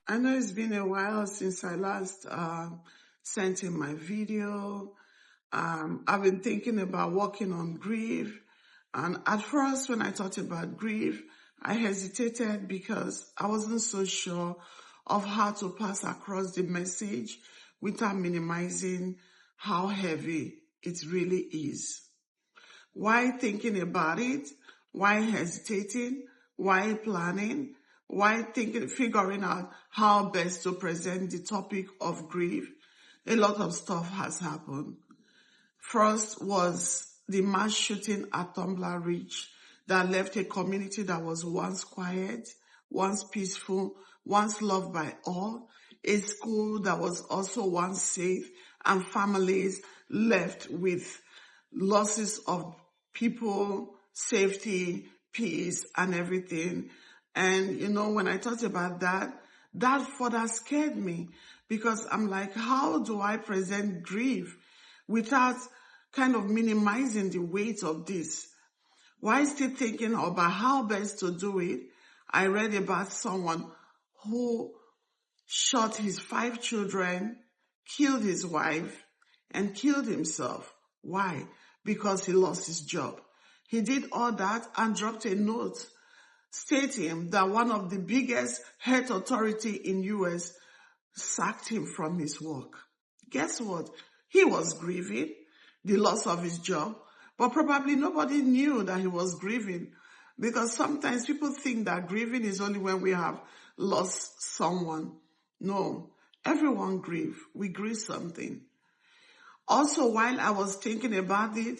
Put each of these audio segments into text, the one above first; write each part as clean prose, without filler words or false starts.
I know it's been a while since I last sent in my video. I've been thinking about working on grief. And at first, when I thought about grief, I hesitated because I wasn't so sure of how to pass across the message without minimizing how heavy it really is. Why thinking about it? Why hesitating? Why planning? Why figuring out how best to present the topic of grief? A lot of stuff has happened. First was the mass shooting at Tumbler Ridge that left a community that was once quiet, once peaceful, once loved by all, a school that was also once safe, and families left with losses of people, safety, peace, and everything. And, when I thought about that, that further scared me because I'm like, how do I present grief without kind of minimizing the weight of this? While still thinking about how best to do it, I read about someone who shot his 5 children, killed his wife, and killed himself. Why? Because he lost his job. He did all that and dropped a note stating that one of the biggest health authority in US sacked him from his work. Guess what? He was grieving the loss of his job, but probably nobody knew that he was grieving, because sometimes people think that grieving is only when we have lost someone. No, everyone grieve. We grieve something. Also, while I was thinking about it,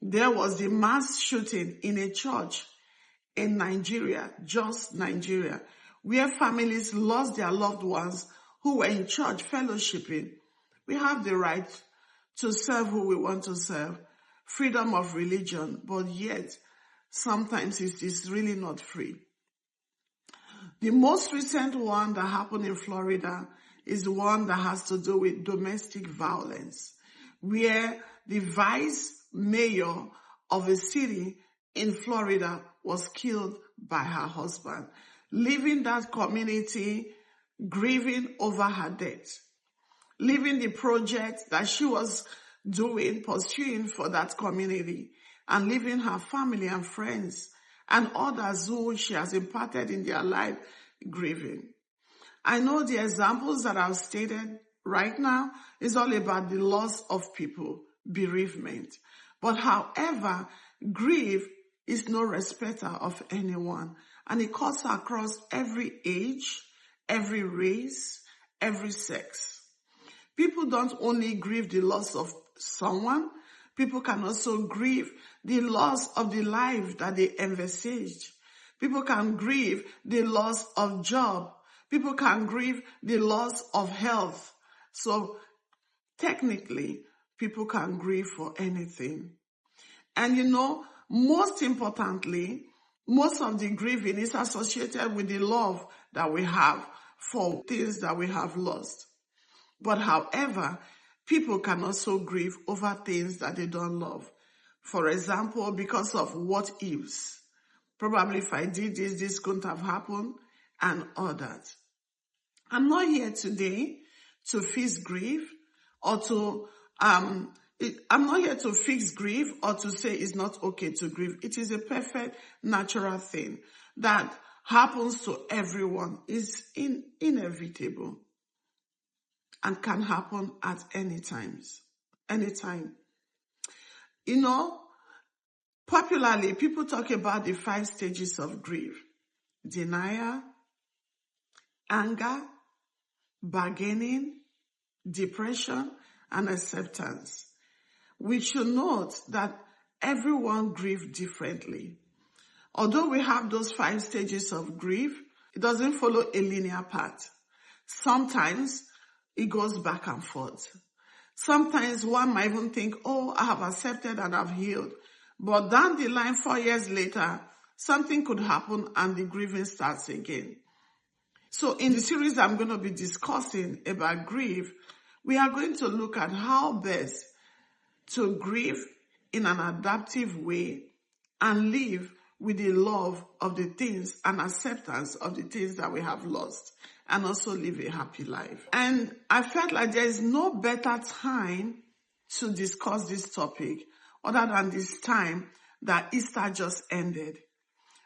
there was the mass shooting in a church in Nigeria, just Nigeria, where families lost their loved ones who were in church fellowshipping. We have the right to serve who we want to serve, freedom of religion, but yet sometimes it is really not free. The most recent one that happened in Florida is the one that has to do with domestic violence, where the vice mayor of a city in Florida was killed by her husband, leaving that community grieving over her death, leaving the project that she was pursuing for that community, and leaving her family and friends and others who she has impacted in their life grieving. I know the examples that I've stated right now is all about the loss of people, bereavement. But however, grief is no respecter of anyone, and it cuts across every age, every race, every sex. People don't only grieve the loss of someone, people can also grieve the loss of the life that they envisaged. People can grieve the loss of job. People can grieve the loss of health. So technically, people can grieve for anything. And most importantly, most of the grieving is associated with the love that we have for things that we have lost. But however, people can also grieve over things that they don't love. For example, because of what ifs. Probably if I did this, this couldn't have happened, and all that. I'm not here today to fix grief or to, I'm not here to fix grief or to say it's not okay to grieve. It is a perfect natural thing that happens to everyone. It's inevitable and can happen at any time. Popularly, people talk about the 5 stages of grief: denial, anger, bargaining, depression, and acceptance. We should note that everyone grieves differently. Although we have those 5 stages of grief, it doesn't follow a linear path. Sometimes it goes back and forth. Sometimes one might even think, oh, I have accepted and I've healed. But down the line, 4 years later, something could happen and the grieving starts again. So in the series I'm going to be discussing about grief, we are going to look at how best to grieve in an adaptive way and live with the love of the things and acceptance of the things that we have lost, and also live a happy life. And I felt like there is no better time to discuss this topic other than this time that Easter just ended.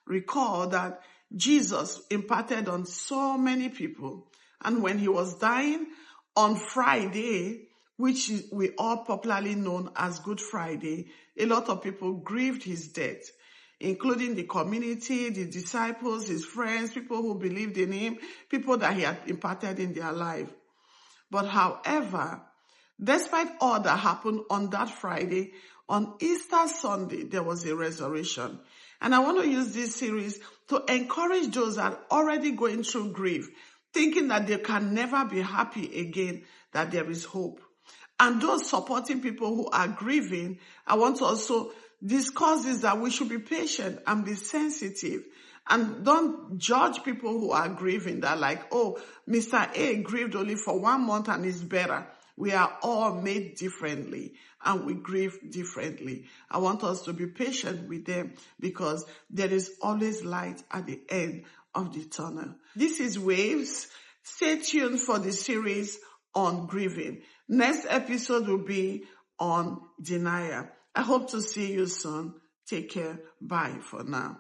Recall that Jesus imparted on so many people, and when he was dying on Friday, which we all popularly known as Good Friday, a lot of people grieved his death, including the community, the disciples, his friends, people who believed in him, people that he had imparted in their life. But however, despite all that happened on that Friday, on Easter Sunday, there was a resurrection. And I want to use this series to encourage those that are already going through grief, thinking that they can never be happy again, that there is hope. And those supporting people who are grieving, I want to also discuss this, that we should be patient and be sensitive. And don't judge people who are grieving. They're like, oh, Mr. A grieved only for 1 month and is better. We are all made differently and we grieve differently. I want us to be patient with them because there is always light at the end of the tunnel. This is Waves. Stay tuned for the series on grieving. Next episode will be on denial. I hope to see you soon. Take care. Bye for now.